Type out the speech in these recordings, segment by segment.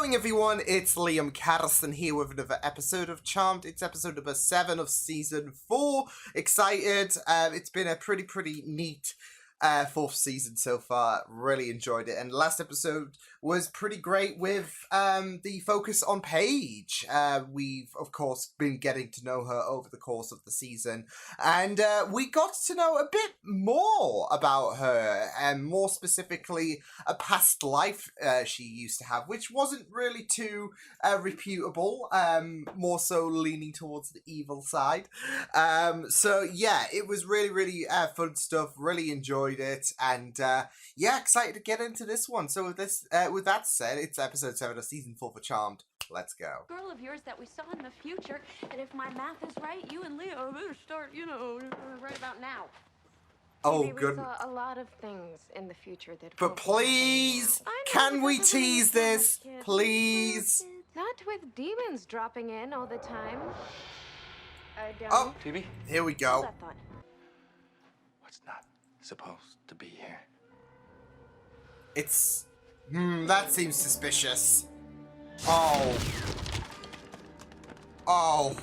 going, everyone? It's Liam Carrison here with another episode of Charmed. It's episode number 7 of season 4. Excited. It's been a pretty neat 4th season so far. Really enjoyed it. And last episode was pretty great with the focus on Paige. We've, of course, been getting to know her over the course of the season. And we got to know a bit more about her. And more specifically, a past life she used to have, which wasn't really too reputable. More so leaning towards the evil side. So, yeah, it was really fun stuff. Really enjoyed it, and yeah, excited to get into this one. So with that said, it's episode 7 of season 4 for Charmed. Let's go. Girl of yours that we saw in the future, and if my math is right, you and Leo better start, right about now. Oh, Maybe good. We saw a lot of things in the future that. But please, can we tease this, please? Not with demons dropping in all the time. I don't. Oh, TV? here we Hold go. that thought. What's not supposed to be here? It's... that seems suspicious. Oh. Oh.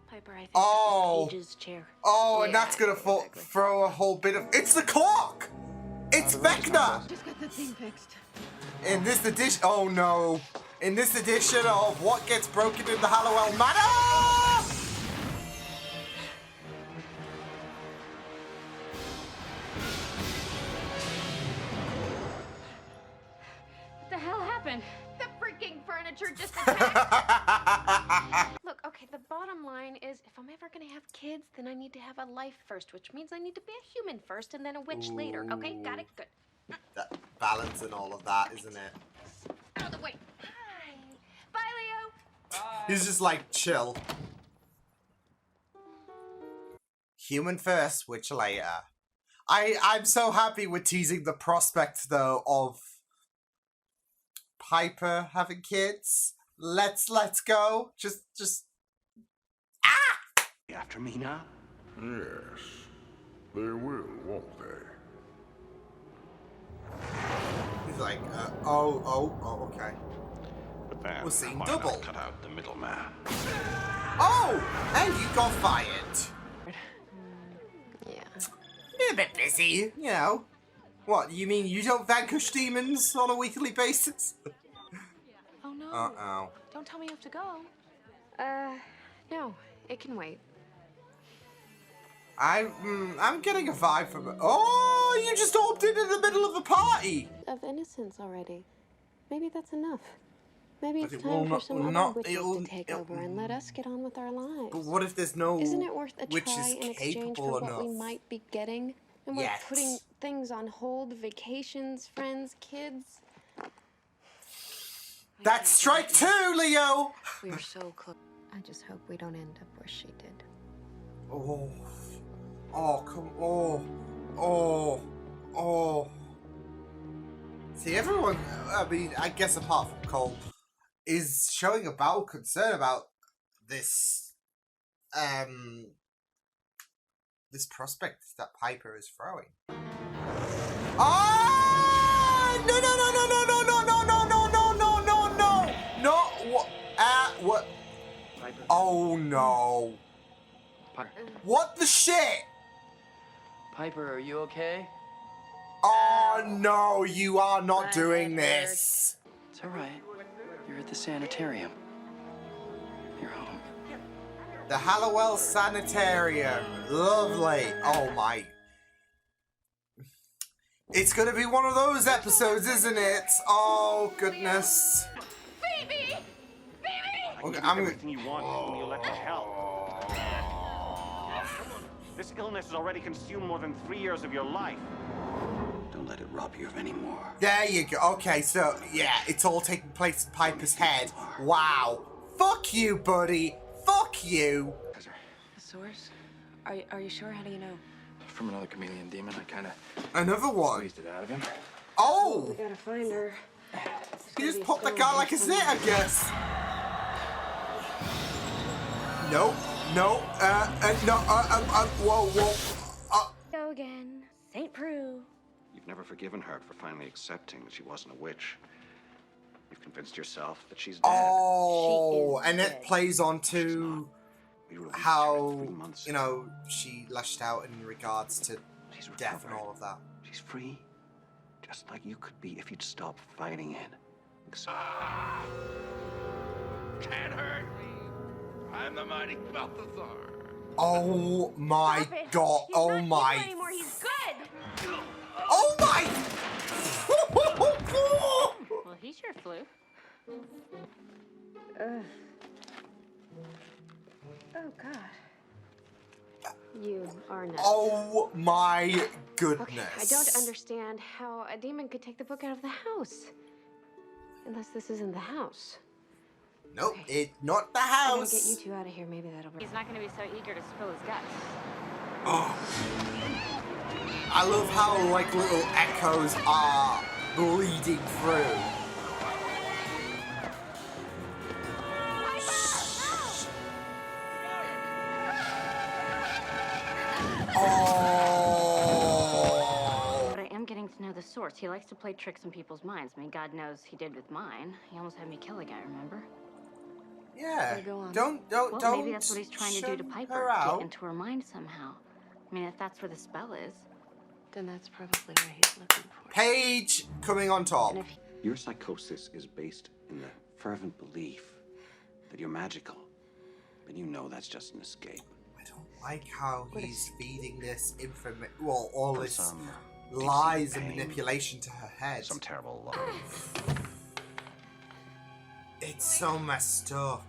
Piper, I think Oh. that was Paige's chair. Oh, and Yeah, that's gonna exactly. throw a whole bit of... It's the clock! It's Vecna! Just got that thing fixed. In this edition... Oh, no. In this edition of What Gets Broken in the Hallowell Manor! What the hell happened? The freaking furniture just attacked. Look, okay, the bottom line is if I'm ever gonna have kids, then I need to have a life first, which means I need to be a human first and then a witch later. Okay, got it? Good. That balance and all of that, isn't it? Out of the way. Hi. Bye, Leo. He's just like, chill. Human first, witch later. I'm so happy we're teasing the prospect, though, of Piper having kids. Let's go. Just After me now? Yes, they will, won't they? He's like, oh, okay. But then, We're seeing why double. not cut out the middleman? Oh, and you got fired. Yeah. You're a bit busy, you know. What, you mean you don't vanquish demons on a weekly basis? Oh, no. Uh-oh. Don't tell me you have to go. No. It can wait. I'm getting a vibe from it. Oh, you just opted in the middle of the party. Of innocence already. Maybe that's enough. Maybe But it's it will time for not- some will other not- witches it'll- to take it'll- over and let us get on with our lives. But what if there's no Isn't it worth a witches try in exchange capable for what enough? we might be getting? And we're Yes. putting things on hold, vacations, friends, kids. That's strike 2, Leo! We were so close. I just hope we don't end up where she did. Oh, come, oh. See, everyone, I mean, I guess apart from Cole, is showing a bowel concern about this, this prospect that Piper is throwing. Oh! No, what? Piper? Oh, no. What the shit? Piper, are you okay? Oh no, you are not My doing head this. It's all right. You're at the sanitarium. You're home. The Hallowell Sanitarium. Lovely. Oh my. It's gonna be one of those episodes, isn't it? Oh goodness. Baby! Okay, I'm everything you want when you let me help. This illness has already consumed more than 3 years of your life. Don't let it rob you of any more. There you go. Okay, so yeah, it's all taking place in Piper's head. Wow. Fuck you, buddy. Fuck you. The source? Are you sure? How do you know? From another chameleon demon, I kind of Another one. squeezed it out of him. Oh! Gotta find her. You just popped the guy like a zit, I guess. No, no, whoa. Go again. St. Prue. You've never forgiven her for finally accepting that she wasn't a witch. You've convinced yourself that she's dead. Oh, She is and it dead. plays on to We released her how, 3 months you know, she lashed out in regards to She's death and recovered. all of that. She's free, just like you could be if you'd stop fighting it. Can't hurt me. I'm the mighty Balthazar. Oh my Stop it. god, He's oh not evil my, anymore. He's good. oh my! Well, he sure flew. Oh God. You are nuts. Oh my goodness. Okay, I don't understand how a demon could take the book out of the house. Unless this isn't the house. Nope, it's not the I gotta house. get you two out of here. Maybe that'll be. He's not gonna be so eager to spill his guts. Oh. I love how like little echoes are bleeding through. Oh. But I am getting to know the source. He likes to play tricks on people's minds. I mean, God knows he did with mine. He almost had me kill a guy, remember? Yeah. Go on. Don't. Well, maybe that's what he's trying to do to shun Piper. her Get out. into her mind somehow. I mean, if that's where the spell is. Then that's probably what he's looking for. Page coming on top. And if he... Your psychosis is based in the fervent belief that you're magical. But you know that's just an escape. I don't like how he's feeding this information. Well, all From this some lies and pain, manipulation to her head. Some terrible lie. It's so messed up.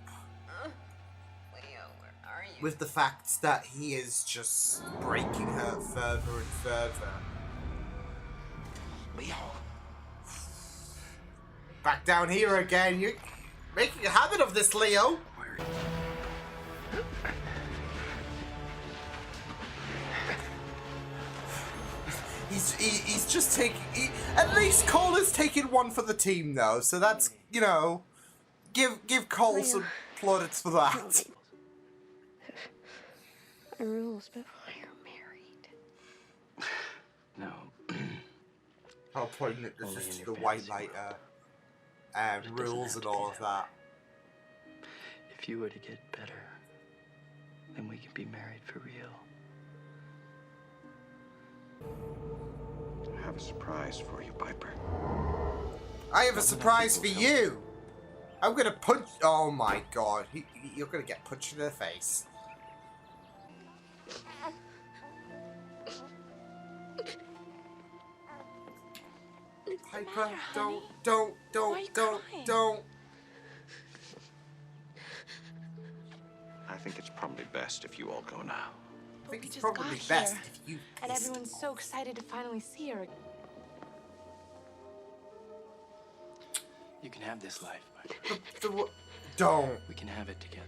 Leo, where are you? With the fact that he is just breaking her further and further. Leo. Back down here again. You're making a habit of this, Leo. Where? He's just taking. At least Cole is taking one for the team, though. So that's, you know, give Cole some plaudits for that. Rules before you're married. No. How poignant this Only is in to your the white fantasy lighter. But it doesn't Rules have and to all be of that that. If you were to get better, then we could be married for real. I have a surprise for you, Piper. I have a surprise for you. I'm gonna punch. Oh my god, you're gonna get punched in the face. Piper, don't. I think it's probably best if you all go now. I think it's just probably got best here, if you. And everyone's so excited to finally see her. You can have this life, but Don't. we can have it together.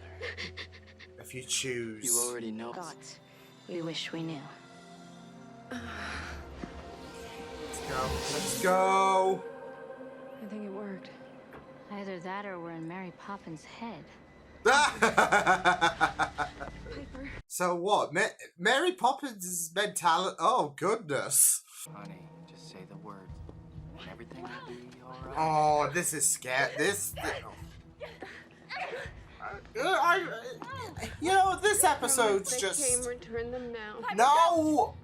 If you choose. You already know. Gods, we wish we knew. Let's go. Let's go. I think it worked. Either that or we're in Mary Poppins' head. Piper. So what? Mary Poppins' mentality. Oh goodness. Honey, just say the words, and everything will be alright. Oh, this is scary. You know, this episode's They just. came, return them now. No!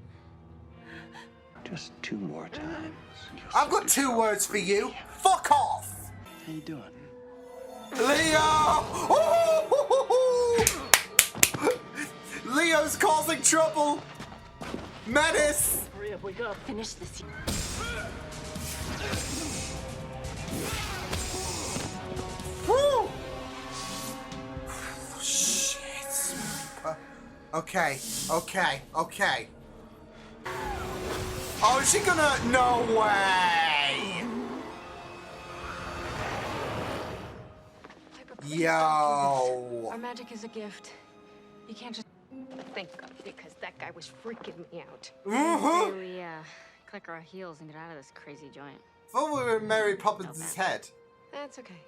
Just 2 more times. You'll I've set got 2 yourself words for free. you. Fuck off! How you doing? Leo! Leo's causing trouble! Menace! Hurry up, we gotta finish this. Woo! Shit. Okay. Oh, is she gonna? No way! Piper, please don't do Yo! this. Our magic is a gift. You can't just. Thank God, because that guy was freaking me out. Mm-hmm. We click our heels and get out of this crazy joint. Thought we were in Mary Poppins' head. That's okay.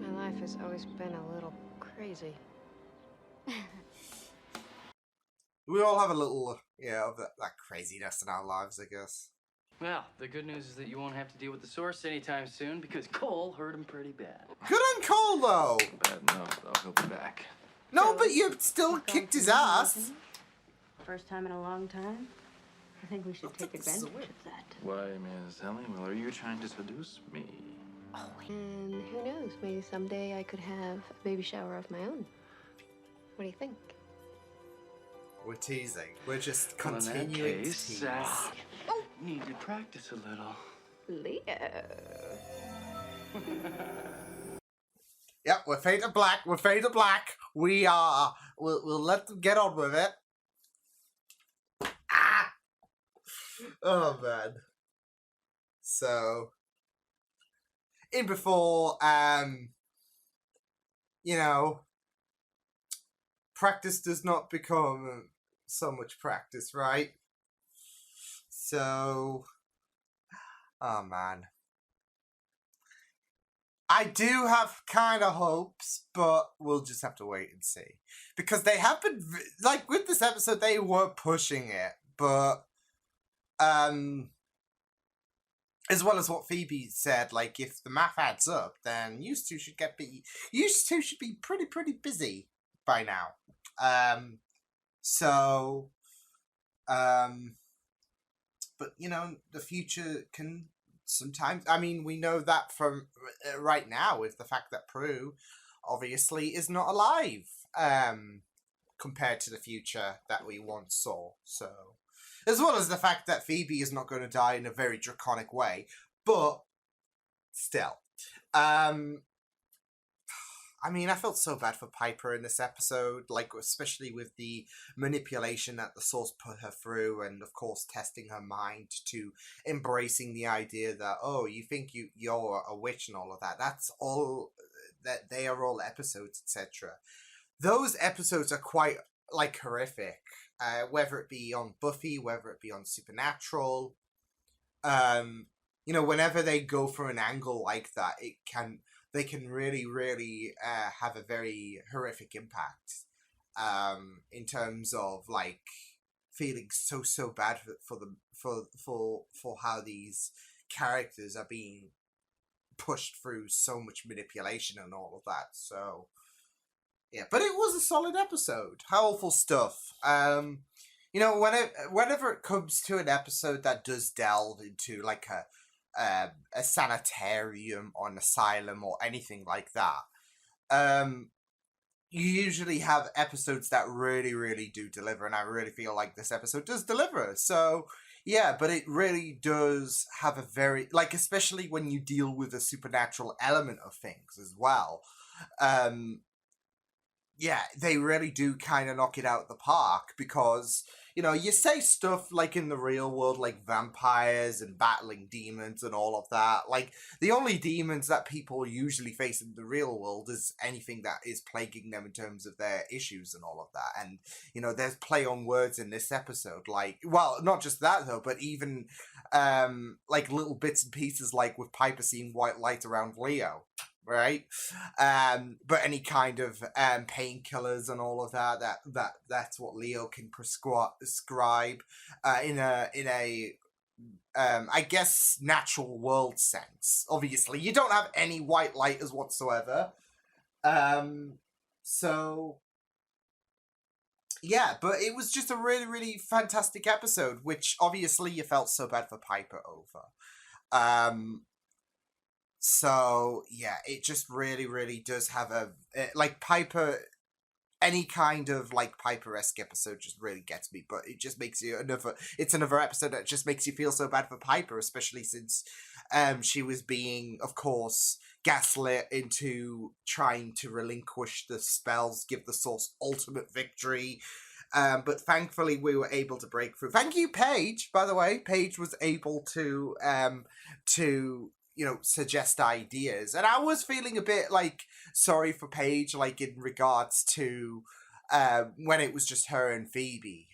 My life has always been a little crazy. We all have a little, of that craziness in our lives, I guess. Well, the good news is that you won't have to deal with the source anytime soon because Cole hurt him pretty bad. Good on Cole, though. Bad enough, though. He'll be back. No, but you still kicked his ass. First time in a long time. I think we should take advantage of that. Why, Miss Hellingwell, are you trying to seduce me? And who knows, maybe someday I could have a baby shower of my own. What do you think? We're teasing. We're just Well, in that continuing to case, tease. need to practice a little. Leo. Yep, we're fade to black. We're fade to black. We are. We'll let them get on with it. Ah! Oh man. So, in before, you know, practice does not become so much practice, right? So, oh man. I do have kind of hopes, but we'll just have to wait and see. Because they have been, like, with this episode, they were pushing it, but, as well as what Phoebe said, like, if the math adds up, then you two should be pretty busy by now. But, you know, the future can sometimes, I mean, we know that from right now with the fact that Prue obviously is not alive, compared to the future that we once saw. So, as well as the fact that Phoebe is not going to die in a very draconic way, but still, I mean, I felt so bad for Piper in this episode, like, especially with the manipulation that the Source put her through, and, of course, testing her mind to embracing the idea that, oh, you think you're a witch and all of that. That's all, that they are all episodes, etc. Those episodes are quite, like, horrific, whether it be on Buffy, whether it be on Supernatural. You know, whenever they go for an angle like that, they can really have a very horrific impact, in terms of, like, feeling so bad for how these characters are being pushed through so much manipulation and all of that. So yeah, but it was a solid episode. Powerful stuff. You know, whenever it comes to an episode that does delve into, like, a sanitarium or an asylum or anything like that, you usually have episodes that really do deliver, and I really feel like this episode does deliver. So yeah, but it really does have a very, like, especially when you deal with a supernatural element of things as well. Yeah, they really do kind of knock it out the park, because, you know, you say stuff like in the real world, like vampires and battling demons and all of that. Like, the only demons that people usually face in the real world is anything that is plaguing them in terms of their issues and all of that. And, you know, there's play on words in this episode. Like, well, not just that, though, but even, like, little bits and pieces, like with Piper seeing white light around Leo. Right, but any kind of painkillers and all of that's what Leo can prescribe in a I guess natural world sense. Obviously, you don't have any white lighters whatsoever, so yeah. But it was just a really fantastic episode, which obviously you felt so bad for Piper over. So yeah, it just really does have like, Piper, any kind of, like, Piper-esque episode just really gets me, but it just makes you another episode that just makes you feel so bad for Piper, especially since she was being, of course, gaslit into trying to relinquish the spells, give the Source ultimate victory. But thankfully we were able to break through. Thank you, Paige, by the way. Paige was able to you know, suggest ideas. And I was feeling a bit, like, sorry for Paige, like, in regards to when it was just her and Phoebe.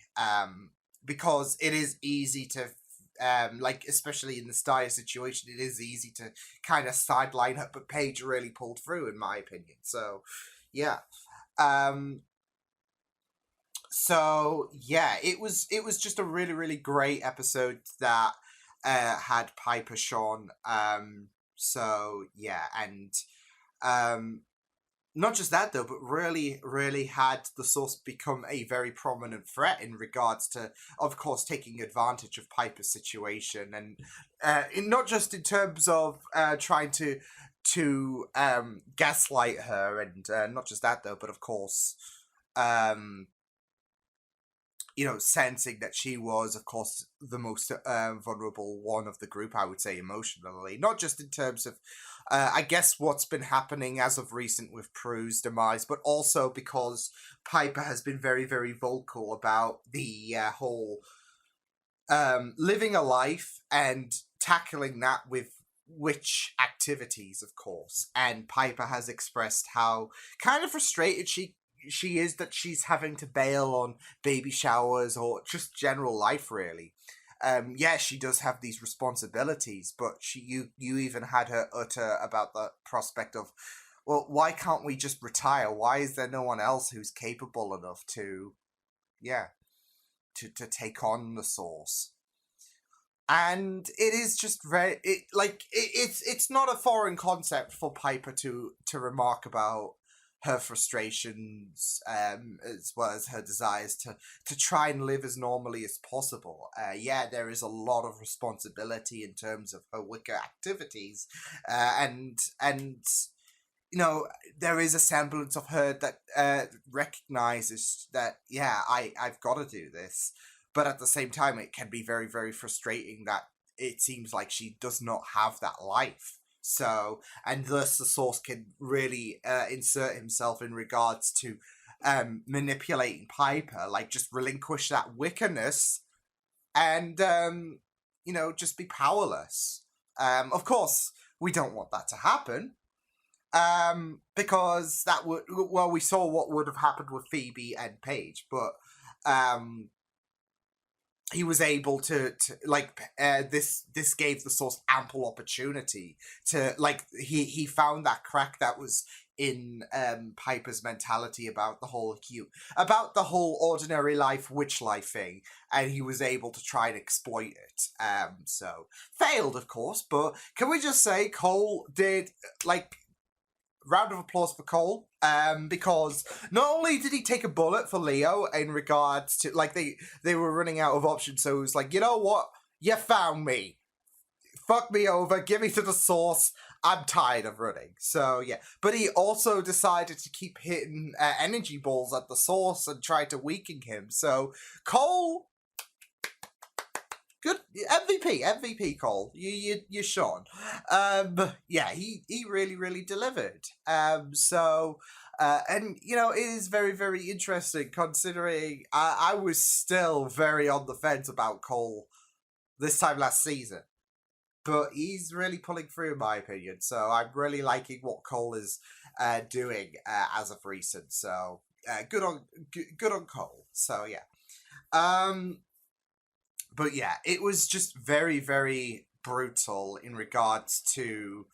Because it is easy to, like, especially in this dire situation, it is easy to kind of sideline her, but Paige really pulled through, in my opinion. So, yeah. So, yeah, it was just a really great episode that had Piper shone. So yeah, and not just that though, but really had the Source become a very prominent threat in regards to, of course, taking advantage of Piper's situation, and not just in terms of trying to gaslight her, and not just that though, but of course, sensing that she was, of course, the most vulnerable one of the group, I would say, emotionally. Not just in terms of, I guess, what's been happening as of recent with Prue's demise, but also because Piper has been very, very vocal about the whole living a life and tackling that with witch activities, of course. And Piper has expressed how kind of frustrated she is that she's having to bail on baby showers or just general life, really. Yeah, she does have these responsibilities, but you even had her utter about the prospect of, well, why can't we just retire? Why is there no one else who's capable enough to take on the Source? And it is just it's not a foreign concept for Piper to remark about her frustrations, as well as her desires to try and live as normally as possible. Yeah, there is a lot of responsibility in terms of her Wicca activities, and there is a semblance of her that recognizes that, yeah, I've got to do this. But at the same time, it can be very, very frustrating that it seems like she does not have that life. So, and thus the Source can really insert himself in regards to manipulating Piper, like just relinquish that Wiccaness and, just be powerless. Of course, we don't want that to happen. Because that would, well, we saw what would have happened with Phoebe and Paige, but he was able to this gave the Source ample opportunity to, he found that crack that was in Piper's mentality about the whole ordinary life, witch life thing, and he was able to try and exploit it. So failed, of course, but can we just say Cole did, round of applause for Cole, because not only did he take a bullet for Leo in regards to, they were running out of options, so it was like, you know what, you found me, fuck me over, give me to the Source, I'm tired of running. So yeah, but he also decided to keep hitting energy balls at the Source and try to weaken him. So Cole, good MVP Cole. You shone. Yeah, he really delivered. So and it is very, very interesting considering I was still very on the fence about Cole this time last season, but he's really pulling through in my opinion. So I'm really liking what Cole is doing as of recent. So good on Cole. So yeah. But yeah, it was just very, very brutal in regards to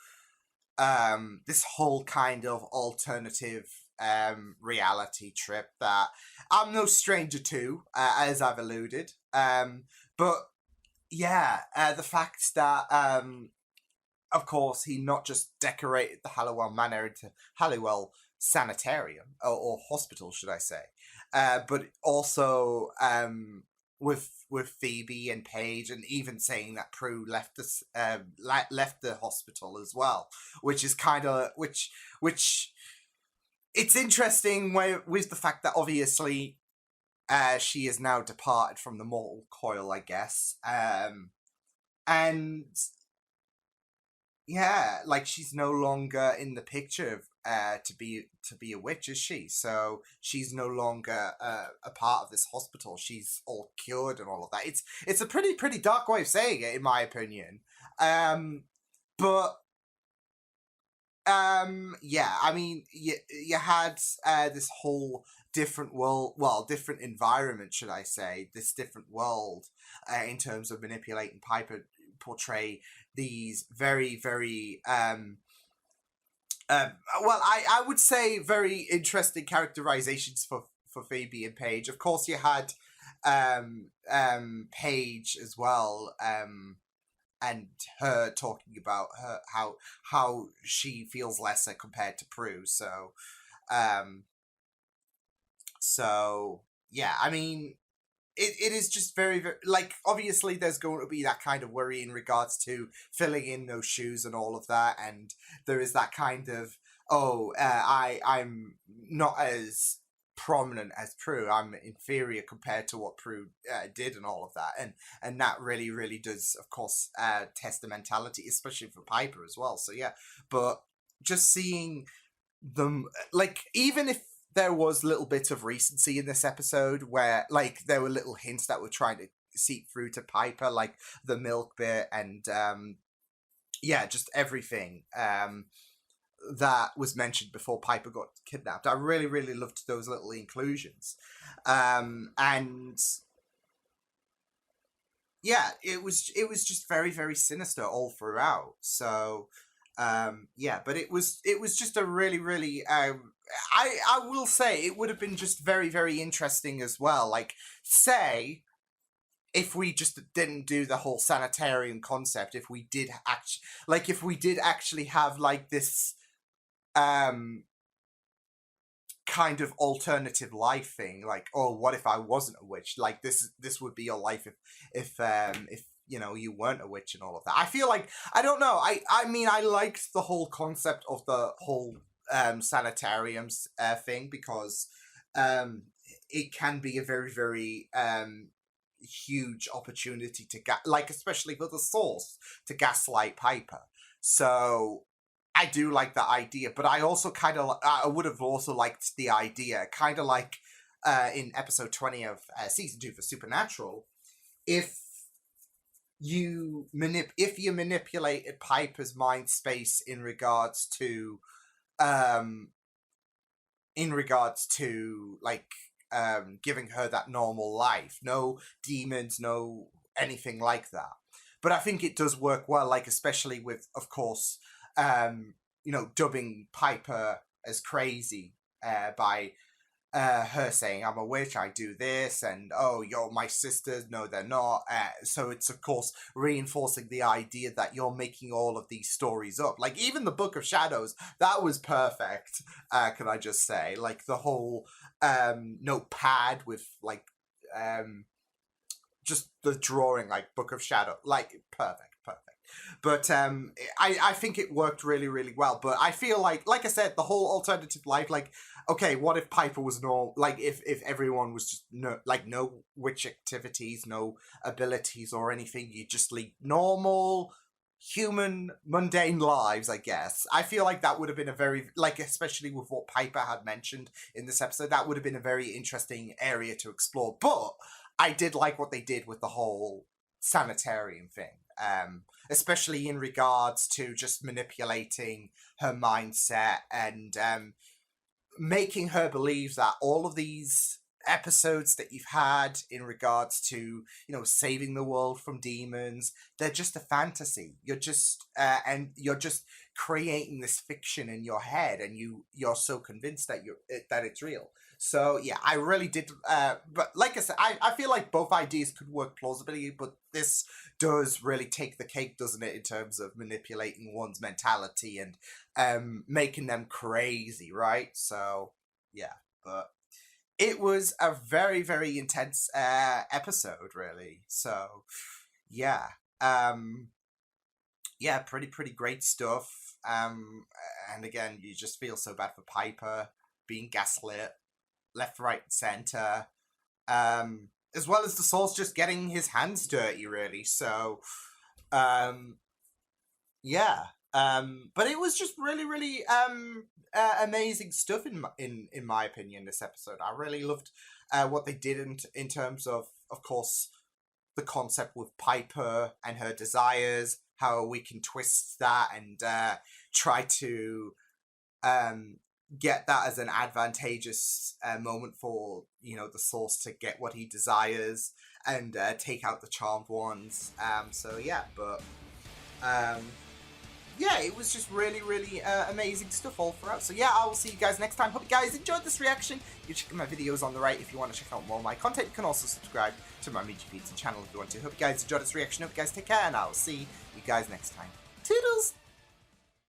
this whole kind of alternative reality trip that I'm no stranger to, as I've alluded. But yeah, the fact that, of course, he not just decorated the Halliwell Manor into Halliwell Sanitarium, or hospital, should I say, but also with Phoebe and Paige, and even saying that Prue left the hospital as well, which is kind of which it's interesting with the fact that obviously she is now departed from the mortal coil, I guess, and yeah, she's no longer in the picture to be a witch, is she? So she's no longer a part of this hospital. She's all cured and all of that. It's a pretty dark way of saying it, in my opinion. But yeah, I mean, you had this whole different world, well, different environment, should I say, this different world in terms of manipulating Piper, portray these very, very well, I would say very interesting characterizations for Phoebe and Paige. Of course, you had Paige as well, and her talking about her how she feels lesser compared to Prue. So yeah, I mean, it is just very, very, like, obviously there's going to be that kind of worry in regards to filling in those shoes and all of that, and there is that kind of, I'm not as prominent as Prue, I'm inferior compared to what Prue did and all of that, and that really, really does, of course, test the mentality, especially for Piper as well. So yeah, but just seeing them, like, even if there was a little bit of recency in this episode where, like, there were little hints that were trying to seep through to Piper, like the milk bit and yeah, just everything that was mentioned before Piper got kidnapped. I really, really loved those little inclusions. And yeah, it was just very, very sinister all throughout. So yeah, but it was just a really, really I will say it would have been just very, very interesting as well. Like, say if we just didn't do the whole sanitarium concept, if we did actually have like this kind of alternative life thing, like, oh, what if I wasn't a witch? Like, this would be your life if you know, you weren't a witch and all of that. I feel like, I don't know, I mean, I liked the whole concept of the whole sanitariums thing, because it can be a very, very huge opportunity to like, especially for the Source to gaslight Piper. So I do like the idea, but I also kind of, I would have also liked the idea, kind of like in episode 20 of season 2 for Supernatural, if you manipulated Piper's mind space in regards to like giving her that normal life, no demons, no anything like that. But I think it does work well, like, especially with, of course, you know, dubbing Piper as crazy by her saying, I'm a witch, I do this, and oh, you're my sisters, no, they're not. So it's, of course, reinforcing the idea that you're making all of these stories up. Like, even the Book of Shadows, that was perfect, can I just say. Like, the whole notepad with, like, just the drawing, like, Book of Shadow, like, perfect. But I think it worked really, really well. But I feel like I said, the whole alternative life, like, okay, what if Piper was normal? Like, if everyone was just no witch activities, no abilities or anything, you just lead normal human mundane lives, I guess. I feel like that would have been a very, like, especially with what Piper had mentioned in this episode, that would have been a very interesting area to explore. But I did like what they did with the whole sanitarium thing. Especially in regards to just manipulating her mindset and making her believe that all of these episodes that you've had in regards to, you know, saving the world from demons, they're just a fantasy. You're just and you're just creating this fiction in your head, and you're so convinced that that it's real. So yeah, I really did. But like I said, I feel like both ideas could work plausibly, but this does really take the cake, doesn't it, in terms of manipulating one's mentality and making them crazy, right? So yeah, but it was a very, very intense episode, really. So yeah, yeah, pretty great stuff. And again, you just feel so bad for Piper being gaslit left, right, center, as well as the Source just getting his hands dirty, really. So yeah, but it was just really, really amazing stuff in my opinion. This episode, I really loved what they did in terms of course, the concept with Piper and her desires, how we can twist that and try to get that as an advantageous moment for, you know, the Source to get what he desires and take out the charmed ones. So yeah, but yeah, it was just really, really amazing stuff all throughout. So yeah, I will see you guys next time. Hope you guys enjoyed this reaction. You check my videos on the right if you want to check out more of my content. You can also subscribe to my Media Pizza channel if you want to. Hope you guys enjoyed this reaction. Hope you guys take care, and I will see you guys next time. Toodles!